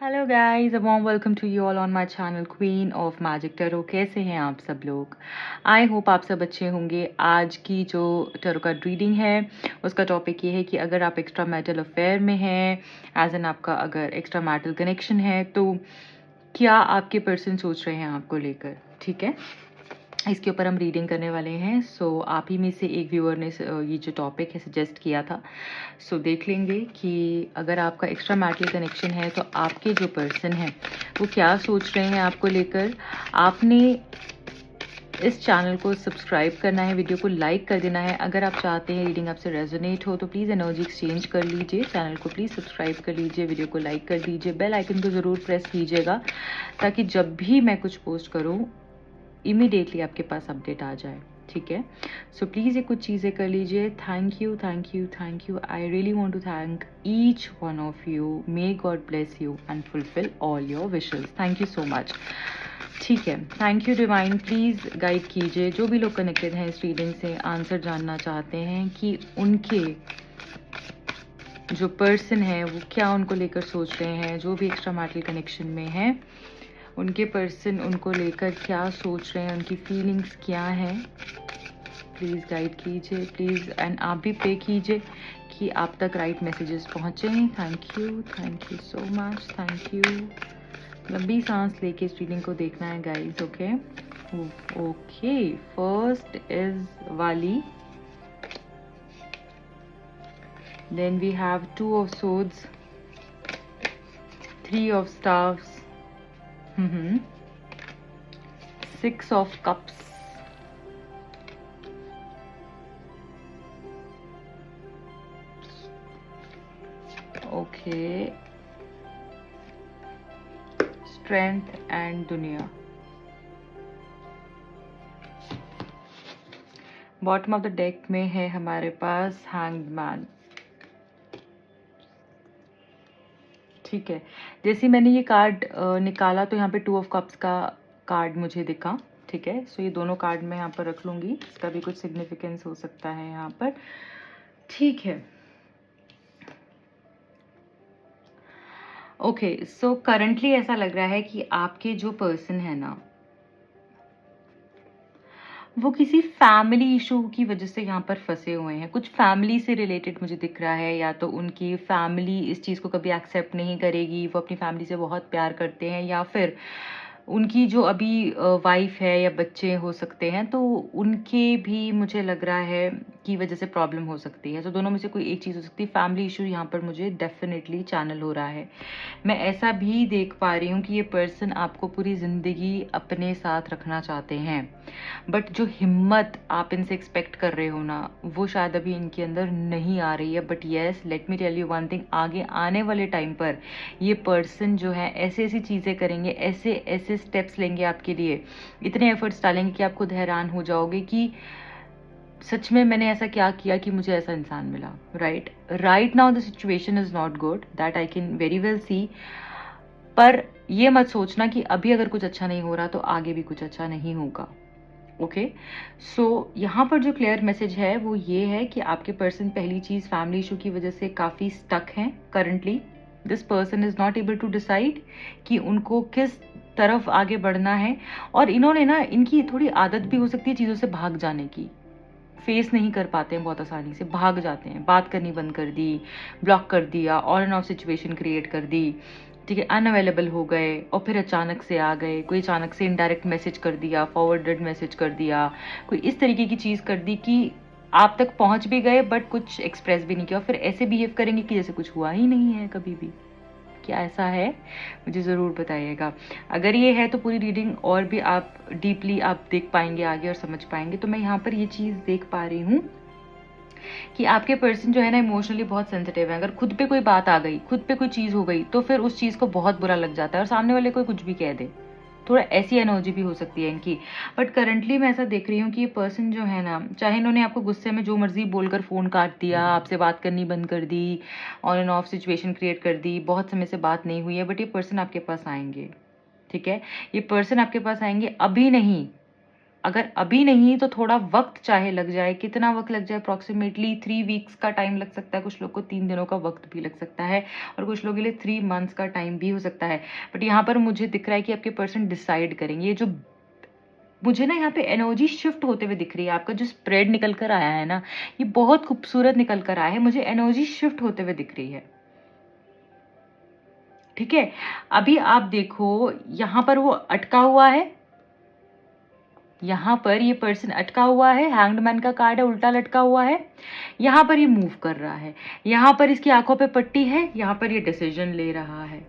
Hello guys, a warm welcome to you all on my channel queen of magic tarot. कैसे हैं आप सब लोग? आई होप आप सब अच्छे होंगे। आज की जो टैरो कार्ड रीडिंग है उसका टॉपिक ये है कि अगर आप एक्स्ट्रा मैरिटल अफेयर में हैं, एज एन आपका अगर एक्स्ट्रा मैरिटल कनेक्शन है, तो क्या आपके पर्सन सोच रहे हैं आपको लेकर। ठीक है, इसके ऊपर हम रीडिंग करने वाले हैं। सो आप ही में से एक व्यूअर ने ये जो टॉपिक है सजेस्ट किया था। सो देख लेंगे कि अगर आपका एक्स्ट्रा मैरिटल कनेक्शन है तो आपके जो पर्सन है वो क्या सोच रहे हैं आपको लेकर। आपने इस चैनल को सब्सक्राइब करना है, वीडियो को लाइक कर देना है। अगर आप चाहते हैं रीडिंग आपसे रेजोनेट हो तो प्लीज़ एनर्जी एक्सचेंज कर लीजिए, चैनल को प्लीज़ सब्सक्राइब कर लीजिए, वीडियो को लाइक कर दीजिए, बेल आइकन को ज़रूर प्रेस कीजिएगा ताकि जब भी मैं कुछ पोस्ट करूँ इमीडिएटली आपके पास अपडेट आ जाए। ठीक है, सो प्लीज़ ये कुछ चीज़ें कर लीजिए। Thank you, thank you, thank you. I really want to thank each one of you. May God bless you and fulfil all your wishes. Thank you so much. ठीक है, thank you divine. Please guide कीजिए जो भी लोग connected हैं इस reading से, answer जानना चाहते हैं कि उनके जो पर्सन है वो क्या उनको लेकर सोच रहे हैं, जो भी एक्स्ट्रा मैरिटल कनेक्शन में है उनके पर्सन उनको लेकर क्या सोच रहे हैं, उनकी फीलिंग्स क्या हैं। प्लीज़ गाइड कीजिए प्लीज़, एंड आप भी प्रे कीजिए कि आप तक राइट मैसेजेस पहुँचे। Thank you so much, thank you. लंबी सांस लेके इस रीडिंग को देखना है guys. Okay okay, first is वाली, then we have 2 of swords, 3 of staves, 6 of cups, okay, strength and दुनिया। बॉटम ऑफ द डेक में है हमारे पास हैंग्ड मैन। ठीक है, जैसे मैंने ये कार्ड निकाला तो यहाँ पे 2 of कप्स का कार्ड मुझे दिखा। ठीक है, सो ये दोनों कार्ड मैं यहाँ पर रख लूँगी, इसका भी कुछ सिग्निफिकेंस हो सकता है यहाँ पर। ठीक है, ओके, सो करंटली ऐसा लग रहा है कि आपके जो पर्सन है ना वो किसी फैमिली इशू की वजह से यहाँ पर फंसे हुए हैं। कुछ फैमिली से रिलेटेड मुझे दिख रहा है, या तो उनकी फैमिली इस चीज़ को कभी एक्सेप्ट नहीं करेगी, वो अपनी फैमिली से बहुत प्यार करते हैं, या फिर उनकी जो अभी वाइफ है या बच्चे हो सकते हैं तो उनके भी मुझे लग रहा है की वजह से प्रॉब्लम हो सकती है। तो दोनों में से कोई एक चीज़ हो सकती है। फैमिली इशू यहाँ पर मुझे डेफिनेटली चैनल हो रहा है। मैं ऐसा भी देख पा रही हूँ कि ये पर्सन आपको पूरी ज़िंदगी अपने साथ रखना चाहते हैं, बट जो हिम्मत आप इनसे एक्सपेक्ट कर रहे हो ना वो शायद अभी इनके अंदर नहीं आ रही है। But yes, let me tell you one thing, आगे आने वाले टाइम पर ये पर्सन जो है ऐसी ऐसी चीज़ें करेंगे, ऐसे ऐसे स्टेप्स लेंगे आपके लिए, इतने एफर्ट्स डालेंगे कि आप खुद हैरान हो जाओगे कि सच में मैंने ऐसा क्या किया कि मुझे ऐसा इंसान मिला। Right now the situation is not good, that I can very well see. पर ये मत सोचना कि अभी अगर कुछ अच्छा नहीं हो रहा तो आगे भी कुछ अच्छा नहीं होगा। ओके, सो यहाँ पर जो क्लियर मैसेज है वो ये है कि आपके पर्सन पहली चीज फैमिली इशू की वजह से काफी स्टक हैं currently. This person is not able to decide कि उनको किस तरफ आगे बढ़ना है, और इन्होंने ना, इनकी थोड़ी आदत भी हो सकती है चीज़ों से भाग जाने की। फेस नहीं कर पाते हैं बहुत आसानी से, भाग जाते हैं, बात करनी बंद कर दी, ब्लॉक कर दिया, on and off situation create कर दी। ठीक है, अनअवेलेबल हो गए और फिर अचानक से आ गए, कोई अचानक से इनडायरेक्ट मैसेज कर दिया, फॉरवर्डेड मैसेज कर दिया, कोई इस तरीके की चीज़ कर दी कि आप तक पहुंच भी गए बट कुछ एक्सप्रेस भी नहीं किया, और फिर ऐसे बिहेव करेंगे कि जैसे कुछ हुआ ही नहीं है कभी भी। क्या ऐसा है? मुझे ज़रूर बताइएगा। अगर ये है तो पूरी रीडिंग और भी आप डीपली आप देख पाएंगे आगे और समझ पाएंगे। तो मैं यहाँ पर ये चीज़ देख पा रही हूँ कि आपके पर्सन जो है ना इमोशनली बहुत सेंसिटिव है। अगर खुद पे कोई बात आ गई, खुद पे कोई चीज़ हो गई तो फिर उस चीज़ को बहुत बुरा लग जाता है और सामने वाले कोई कुछ भी कह दे। थोड़ा ऐसी एनर्जी भी हो सकती है इनकी। बट करंटली मैं ऐसा देख रही हूँ कि ये पर्सन जो है ना, चाहे इन्होंने आपको गुस्से में जो मर्जी बोलकर फ़ोन काट दिया, आपसे बात करनी बंद कर दी, on and off situation create कर दी, बहुत समय से बात नहीं हुई है, बट ये पर्सन आपके पास आएंगे। ठीक है, ये पर्सन आपके पास आएंगे, अभी नहीं, अगर अभी नहीं तो थोड़ा वक्त चाहे लग जाए, कितना वक्त लग जाए, अप्रॉक्सीमेटली 3 वीक्स का टाइम लग सकता है, कुछ लोग को 3 दिनों का वक्त भी लग सकता है, और कुछ लोगों के लिए 3 मंथ्स का टाइम भी हो सकता है। बट यहाँ पर मुझे दिख रहा है कि आपके पर्सन डिसाइड करेंगे। ये जो मुझे ना यहाँ पे एनर्जी शिफ्ट होते हुए दिख रही है, आपका जो स्प्रेड निकल कर आया है ना, ये बहुत खूबसूरत निकल कर आया है, मुझे एनर्जी शिफ्ट होते हुए दिख रही है। ठीक है, अभी आप देखो यहाँ पर वो अटका हुआ है, यहाँ पर ये पर्सन अटका हुआ है, हैंग्ड मैन का कार्ड है, उल्टा लटका हुआ है। यहाँ पर ये मूव कर रहा है, यहाँ पर इसकी आंखों पे पट्टी है, यहाँ पर ये डिसीजन ले रहा है,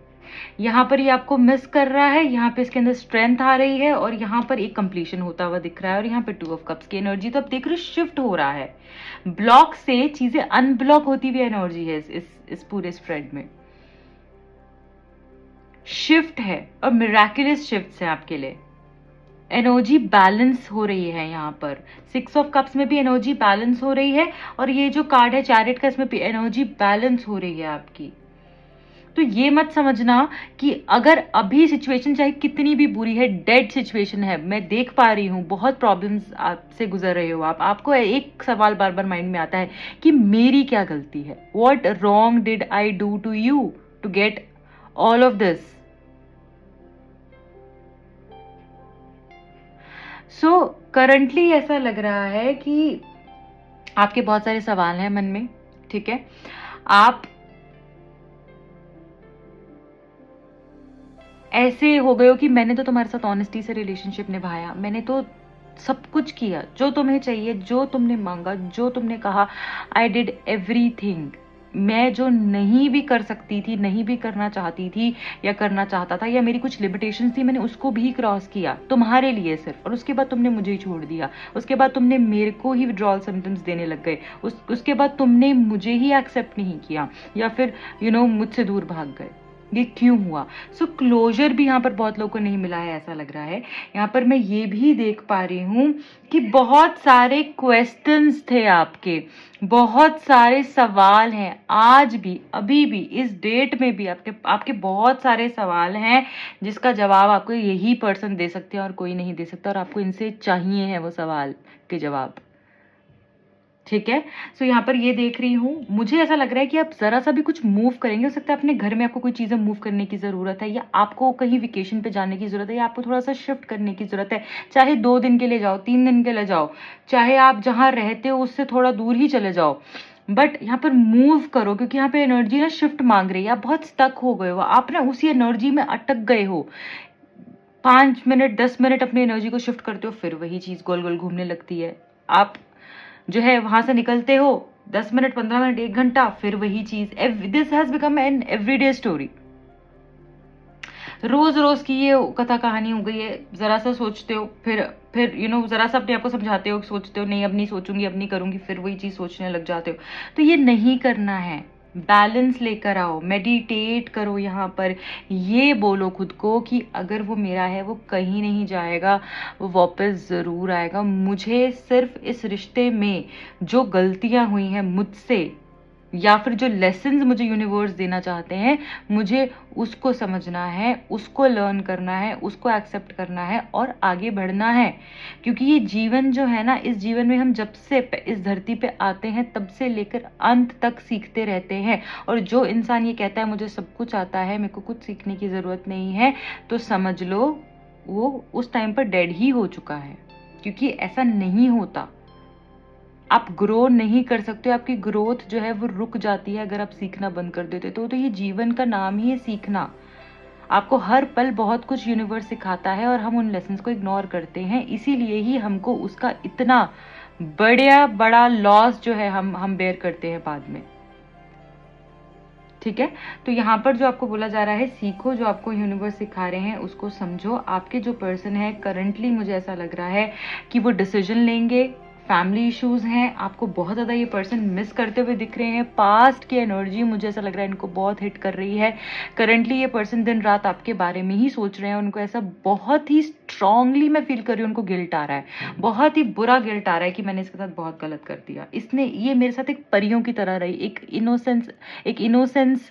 यहाँ पर ये आपको मिस कर रहा है, यहाँ पे इसके अंदर स्ट्रेंथ आ रही है, और यहाँ पर एक कंप्लीशन होता हुआ दिख रहा है, और यहाँ पे 2 ऑफ कप्स की एनर्जी तो आप देख रहे हो शिफ्ट हो रहा है। ब्लॉक से चीजें अनब्लॉक होती हुई एनर्जी है इस पूरे स्प्रेड में। शिफ्ट है और मिराकुलस शिफ्ट है आपके लिए। एनर्जी बैलेंस हो रही है यहाँ पर, 6 ऑफ कप्स में भी एनर्जी बैलेंस हो रही है, और ये जो कार्ड है चैरियट का, इसमें भी एनर्जी बैलेंस हो रही है आपकी। तो ये मत समझना कि अगर अभी सिचुएशन चाहे कितनी भी बुरी है, डेड सिचुएशन है, मैं देख पा रही हूँ बहुत प्रॉब्लम्स आपसे गुजर रहे हो आप, आपको एक सवाल बार बार माइंड में आता है कि मेरी क्या गलती है, what wrong did I do to you to get all of this. So currently ऐसा लग रहा है कि आपके बहुत सारे सवाल हैं मन में। ठीक है, आप ऐसे हो गए हो कि मैंने तो तुम्हारे साथ ऑनेस्टी से रिलेशनशिप निभाया, मैंने तो सब कुछ किया जो तुम्हें चाहिए, जो तुमने मांगा, जो तुमने कहा, आई डिड एवरीथिंग। मैं जो नहीं भी कर सकती थी, नहीं भी करना चाहती थी या करना चाहता था, या मेरी कुछ लिमिटेशंस थी, मैंने उसको भी क्रॉस किया तुम्हारे लिए सिर्फ, और उसके बाद तुमने मुझे ही छोड़ दिया, उसके बाद तुमने मेरे को ही विड्रॉल सिम्टम्स देने लग गए, उसके बाद तुमने मुझे ही एक्सेप्ट नहीं किया, या फिर मुझसे दूर भाग गए। ये क्यों हुआ? सो क्लोजर भी यहाँ पर बहुत लोगों को नहीं मिला है ऐसा लग रहा है। यहाँ पर मैं ये भी देख पा रही हूँ कि बहुत सारे क्वेश्चंस थे आपके, बहुत सारे सवाल हैं, आज भी, अभी भी, इस डेट में भी आपके आपके बहुत सारे सवाल हैं जिसका जवाब आपको यही पर्सन दे सकते हैं और कोई नहीं दे सकता, और आपको इनसे चाहिए है वो सवाल के जवाब। ठीक है, सो यहाँ पर ये देख रही हूँ, मुझे ऐसा लग रहा है कि आप जरा सा भी कुछ मूव करेंगे, हो सकता है अपने घर में आपको कोई चीजें मूव करने की जरूरत है, या आपको कहीं वेकेशन पे जाने की जरूरत है, या आपको थोड़ा सा शिफ्ट करने की जरूरत है, चाहे 2 दिन के लिए जाओ, 3 दिन के लिए जाओ, चाहे आप जहाँ रहते हो उससे थोड़ा दूर ही चले जाओ, बट यहाँ पर मूव करो, क्योंकि यहाँ पे एनर्जी ना शिफ्ट मांग रही है। आप बहुत स्टक हो गए हो, आप ना उसी एनर्जी में अटक गए हो, 5 मिनट 10 मिनट अपनी एनर्जी को शिफ्ट करते हो, फिर वही चीज गोल गोल घूमने लगती है। आप जो है वहां से निकलते हो, 10 मिनट 15 मिनट 1 घंटा, फिर वही चीज। This has become an everyday story, रोज रोज की ये कथा कहानी हो गई है। जरा सा सोचते हो, फिर जरा सा अपने आप को समझाते हो, सोचते हो नहीं अब नहीं सोचूंगी, अब नहीं करूंगी, फिर वही चीज सोचने लग जाते हो। तो ये नहीं करना है, बैलेंस लेकर आओ, मेडिटेट करो, यहाँ पर ये बोलो खुद को कि अगर वो मेरा है वो कहीं नहीं जाएगा, वो वापस ज़रूर आएगा। मुझे सिर्फ इस रिश्ते में जो गलतियां हुई हैं मुझसे, या फिर जो लेसन्स मुझे यूनिवर्स देना चाहते हैं, मुझे उसको समझना है, उसको लर्न करना है, उसको एक्सेप्ट करना है और आगे बढ़ना है। क्योंकि ये जीवन जो है ना, इस जीवन में हम जब से इस धरती पे आते हैं तब से लेकर अंत तक सीखते रहते हैं, और जो इंसान ये कहता है मुझे सब कुछ आता है, मेरे को कुछ सीखने की ज़रूरत नहीं है, तो समझ लो वो उस टाइम पर डेड ही हो चुका है। क्योंकि ऐसा नहीं होता, आप ग्रो नहीं कर सकते, आपकी ग्रोथ जो है वो रुक जाती है अगर आप सीखना बंद कर देते तो ये जीवन का नाम ही है सीखना। आपको हर पल बहुत कुछ यूनिवर्स सिखाता है और हम उन लेसन्स को इग्नोर करते हैं, इसीलिए ही हमको उसका इतना बड़ा लॉस जो है हम बेयर करते हैं बाद में। ठीक है, तो यहाँ पर जो आपको बोला जा रहा है, सीखो, जो आपको यूनिवर्स सिखा रहे हैं उसको समझो। आपके जो पर्सन है करंटली मुझे ऐसा लग रहा है कि वो डिसीजन लेंगे, फैमिली इश्यूज हैं, आपको बहुत ज़्यादा ये पर्सन मिस करते हुए दिख रहे हैं, पास्ट की एनर्जी मुझे ऐसा लग रहा है इनको बहुत हिट कर रही है। करंटली ये पर्सन दिन रात आपके बारे में ही सोच रहे हैं, उनको ऐसा बहुत ही स्ट्रांगली मैं फील कर रही हूँ, उनको गिल्ट आ रहा है, बहुत ही बुरा गिल्ट आ रहा है कि मैंने इसके साथ बहुत गलत कर दिया, इसने ये मेरे साथ एक परियों की तरह रही, एक इनोसेंस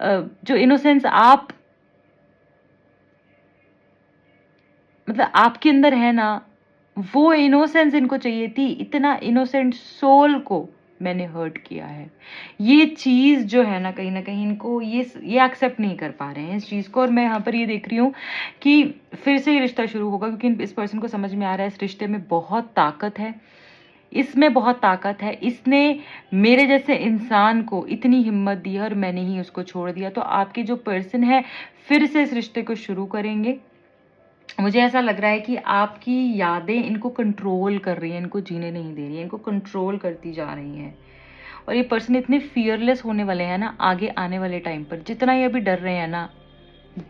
जो इनोसेंस आप मतलब आपके अंदर है ना, वो इनोसेंस इनको चाहिए थी, इतना इनोसेंट सोल को मैंने हर्ट किया है। ये चीज़ जो है ना, कहीं न कहीं इनको ये एक्सेप्ट नहीं कर पा रहे हैं इस चीज़ को, और मैं यहाँ पर ये देख रही हूँ कि फिर से ये रिश्ता शुरू होगा, क्योंकि इस पर्सन को समझ में आ रहा है इस रिश्ते में बहुत ताकत है, इसमें बहुत ताकत है, इसने मेरे जैसे इंसान को इतनी हिम्मत दी है और मैंने ही उसको छोड़ दिया। तो आपके जो पर्सन है फिर से इस रिश्ते को शुरू करेंगे। मुझे ऐसा लग रहा है कि आपकी यादें इनको कंट्रोल कर रही हैं, इनको जीने नहीं दे रही हैं, इनको कंट्रोल करती जा रही हैं। और ये पर्सन इतने फियरलेस होने वाले हैं ना आगे आने वाले टाइम पर, जितना ये अभी डर रहे हैं ना,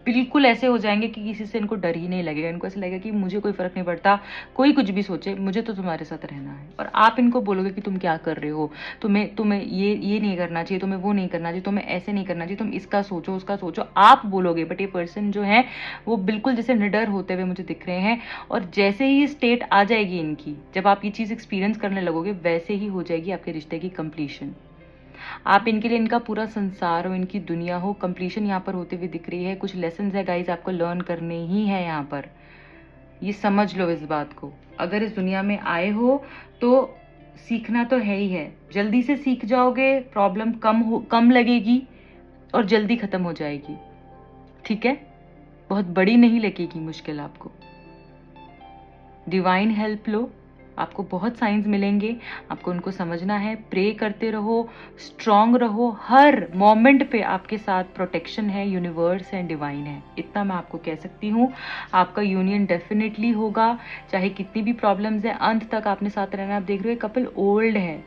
बिल्कुल ऐसे हो जाएँगे कि किसी से इनको डर ही नहीं लगेगा। इनको ऐसा लगेगा कि मुझे कोई फ़र्क नहीं पड़ता, कोई कुछ भी सोचे, मुझे तो तुम्हारे साथ रहना है। और आप इनको बोलोगे कि तुम क्या कर रहे हो? तुम्हें तुम्हें ये नहीं करना चाहिए, तुम्हें वो नहीं करना चाहिए, तुम्हें ऐसे नहीं करना चाहिए, तुम इसका सोचो, उसका सोचो, आप बोलोगे। बट ये पर्सन जो है, वो बिल्कुल जैसे निडर होते हुए मुझे दिख रहे हैं। और जैसे ही स्टेट आ जाएगी इनकी, जब आप ये चीज़ एक्सपीरियंस करने लगोगे, वैसे ही हो जाएगी आपके रिश्ते की कंप्लीशन। आप इनके लिए इनका पूरा संसार हो, इनकी दुनिया हो, कंप्लीशन यहाँ पर होते हुए दिख रही है। कुछ लेसन्स है गाइस, आपको लर्न करने ही है यहाँ पर। ये समझ लो इस बात को। अगर इस दुनिया में आए हो तो सीखना तो है ही है। जल्दी से सीख जाओगे, प्रॉब्लम कम लगेगी और जल्दी खत्म हो जाएगी। ठीक है? बहुत बड़ी नहीं लगेगी मुश्किल आपको। डिवाइन हेल्प लो, आपको बहुत साइंस मिलेंगे, आपको उनको समझना है। प्रे करते रहो, स्ट्रांग रहो, हर मोमेंट पे आपके साथ प्रोटेक्शन है, यूनिवर्स है, डिवाइन है। इतना मैं आपको कह सकती हूँ। आपका यूनियन डेफिनेटली होगा, चाहे कितनी भी प्रॉब्लम्स है, अंत तक आपने साथ रहना। आप देख रहे हो ये कपल ओल्ड है,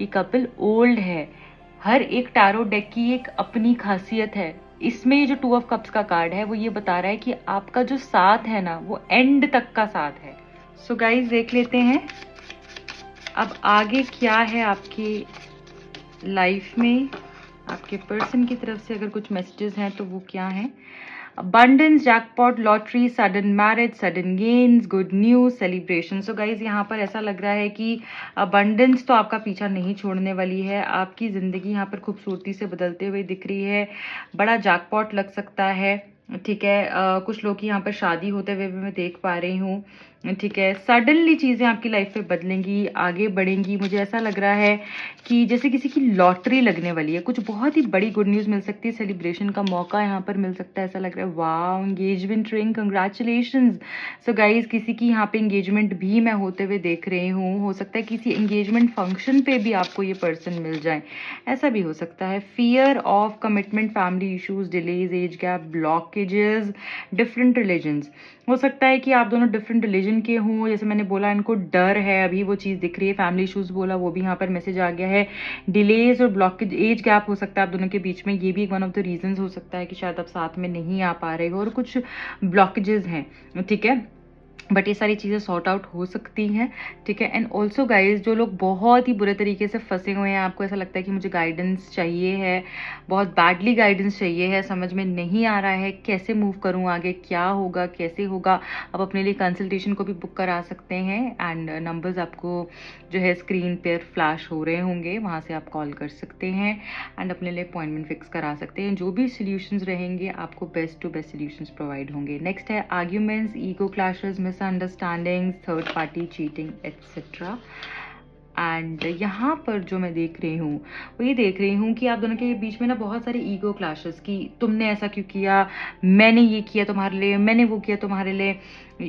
ये कपल ओल्ड है। हर एक टैरो डेक की एक अपनी खासियत है। इसमें ये जो 2 ऑफ कप्स का कार्ड है, वो ये बता रहा है कि आपका जो साथ है ना, वो एंड तक का साथ है। सो गाइस देख लेते हैं अब आगे क्या है आपकी लाइफ में। आपके पर्सन की तरफ से अगर कुछ मैसेजेस हैं तो वो क्या हैं? Abundance, jackpot, lottery, sudden marriage, sudden gains, good news, celebration. So guys यहाँ पर ऐसा लग रहा है कि अबंडेंस तो आपका पीछा नहीं छोड़ने वाली है। आपकी ज़िंदगी यहाँ पर खूबसूरती से बदलते हुए दिख रही है। बड़ा जैकपॉट लग सकता है। ठीक है, कुछ लोग की यहाँ पर शादी होते हुए भी मैं देख पा रही हूँ। ठीक है, सडनली चीज़ें आपकी लाइफ में बदलेंगी, आगे बढ़ेंगी। मुझे ऐसा लग रहा है कि जैसे किसी की लॉटरी लगने वाली है, कुछ बहुत ही बड़ी गुड न्यूज़ मिल सकती है, सेलिब्रेशन का मौका यहाँ पर मिल सकता है। ऐसा लग रहा है wow, engagement ring, congratulations. So guys किसी की यहाँ पे एंगेजमेंट भी मैं होते हुए देख रही हूँ। हो सकता है किसी एंगेजमेंट फंक्शन पे भी आपको ये पर्सन मिल जाए, ऐसा भी हो सकता है। Fear of commitment, family issues, delays, age gap, blockages, different religions. हो सकता है कि आप दोनों डिफरेंट रिलीजन के हों। जैसे मैंने बोला इनको डर है, अभी वो चीज़ दिख रही है। फैमिली इशूज़ बोला, वो भी यहाँ पर मैसेज आ गया है। डिलेज और ब्लॉकेज, एज गैप हो सकता है आप दोनों के बीच में, ये भी एक वन ऑफ द रीजंस हो सकता है कि शायद आप साथ में नहीं आ पा रहे हो और कुछ ब्लॉकेजेस हैं। ठीक है, बट ये सारी चीज़ें सॉर्ट आउट हो सकती हैं। ठीक है, एंड ऑल्सो गाइज जो लोग बहुत ही बुरे तरीके से फंसे हुए हैं, आपको ऐसा लगता है कि मुझे गाइडेंस चाहिए है, बहुत बैडली गाइडेंस चाहिए है, समझ में नहीं आ रहा है कैसे मूव करूं आगे, क्या होगा, कैसे होगा। आप अपने लिए कंसल्टेशन को भी बुक करा सकते हैं एंड नंबर्स आपको जो है स्क्रीन पर फ्लैश हो रहे होंगे, वहाँ से आप कॉल कर सकते हैं एंड अपने लिए अपॉइंटमेंट फिक्स करा सकते हैं। जो भी सोल्यूशंस रहेंगे आपको best to best solutions provide होंगे। नेक्स्ट है arguments, ego clashes, misunderstandings, third party cheating etcetera. And यहाँ पर जो मैं देख रही हूँ वो ये देख रही हूँ कि आप दोनों के बीच में ना बहुत सारे ईगो क्लैशेस, कि तुमने ऐसा क्यों किया, मैंने ये किया तुम्हारे लिए, मैंने वो किया तुम्हारे लिए,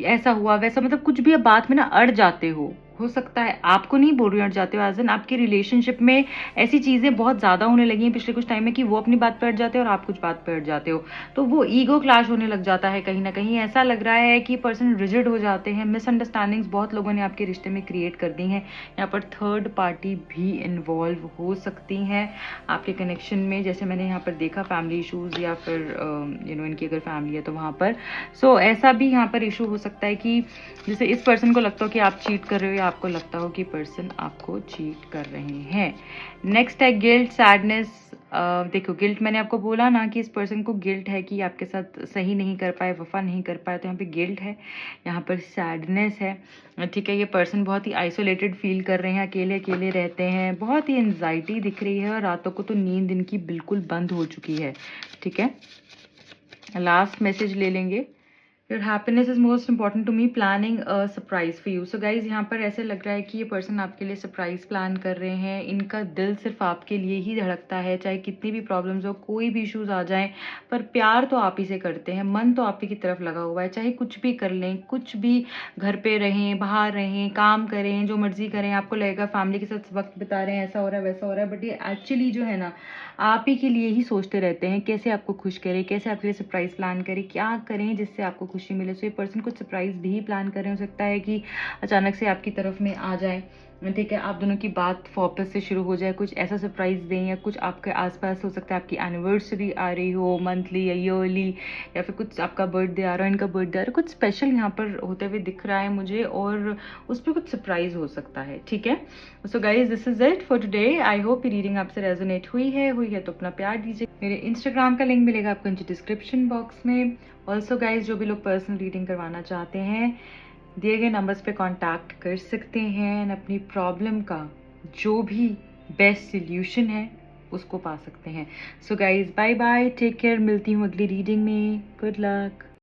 ऐसा हुआ वैसा, मतलब कुछ भी आप बात में ना अड़ जाते हो सकता है। आपको नहीं बोल रही, अड़ जाते हो एज एन आपकी रिलेशनशिप में ऐसी चीज़ें बहुत ज़्यादा होने लगी हैं पिछले कुछ टाइम में कि वो अपनी बात पर अड़ जाते हैं और आप कुछ बात पर अड़ जाते हो, तो वो ईगो क्लैश होने लग जाता है। कहीं ना कहीं ऐसा लग रहा है कि पर्सन रिजिड हो जाते हैं। मिसअंडरस्टैंडिंग्स बहुत लोगों ने आपके रिश्ते में क्रिएट कर दी हैं। यहाँ पर थर्ड पार्टी भी इन्वॉल्व हो सकती हैं आपके कनेक्शन में, जैसे मैंने यहाँ पर देखा फैमिली इशूज़ या फिर इनकी अगर फैमिली है तो वहाँ पर। सो ऐसा भी यहाँ पर इशू हो सकता है कि जैसे इस पर्सन को लगता हो कि आप चीट कर रहे हो या आपको लगता हो कि पर्सन आपको चीट कर रहे हैं। नेक्स्ट है गिल्ट, सैडनेस। देखो गिल्ट, मैंने आपको बोला ना कि इस पर्सन को गिल्ट है कि आपके साथ सही नहीं कर पाए, वफा नहीं कर पाए, तो यहाँ पे गिल्ट है, यहाँ पर सैडनेस है। ठीक है, ये पर्सन बहुत ही आइसोलेटेड फील कर रहे हैं, अकेले अकेले रहते हैं, बहुत ही एंजाइटी दिख रही है और रातों को तो नींद इनकी बिल्कुल बंद हो चुकी है। ठीक है, लास्ट मैसेज ले लेंगे your happiness is most important to me, planning a surprise for you. So guys यहाँ पर ऐसे लग रहा है कि ये पर्सन आपके लिए सरप्राइज़ प्लान कर रहे हैं। इनका दिल सिर्फ आपके लिए ही धड़कता है, चाहे कितनी भी प्रॉब्लम्स हो, कोई भी इश्यूज़ आ जाएँ, पर प्यार तो आप ही से करते हैं, मन तो आप ही की तरफ लगा हुआ है। चाहे कुछ भी कर लें, कुछ भी, घर पे रहें, बाहर रहें, काम करें, जो मर्ज़ी करें, आपको लगेगा फैमिली के साथ वक़्त बिता रहे हैं, ऐसा हो रहा है, वैसा हो रहा है, बट ये एक्चुअली जो है ना, आप ही के लिए ही सोचते रहते हैं, कैसे आपको खुश करें, कैसे आपके लिए सरप्राइज़ प्लान करें, क्या करें जिससे आपको खुशी मिले। सो ये पर्सन कुछ सरप्राइज़ भी प्लान कर रहे, हो सकता है कि अचानक से आपकी तरफ में आ जाए, ठीक है, आप दोनों की बात वापस से शुरू हो जाए, कुछ ऐसा सरप्राइज़ दें, या कुछ आपके आस-पास हो सकता है आपकी एनिवर्सरी आ रही हो, मंथली या ईयरली, या फिर कुछ आपका बर्थडे आ रहा है, इनका बर्थडे आ रहा है, कुछ स्पेशल यहाँ पर होते हुए दिख रहा है मुझे, और उस पे कुछ सरप्राइज़ हो सकता है, ठीक है। So guys, this is it for today. I hope ये रीडिंग आपसे रेजोनेट हुई है तो अपना प्यार दीजिए। मेरे इंस्टाग्राम का लिंक मिलेगा आपको नीचे डिस्क्रिप्शन बॉक्स में। ऑल्सो गाइज़, जो भी लोग पर्सनल रीडिंग करवाना चाहते हैं, दिए गए नंबर्स पे कांटेक्ट कर सकते हैं, एंड अपनी प्रॉब्लम का जो भी बेस्ट सॉल्यूशन है उसको पा सकते हैं। So guys, bye bye, take care, मिलती हूँ अगली रीडिंग में। Good luck.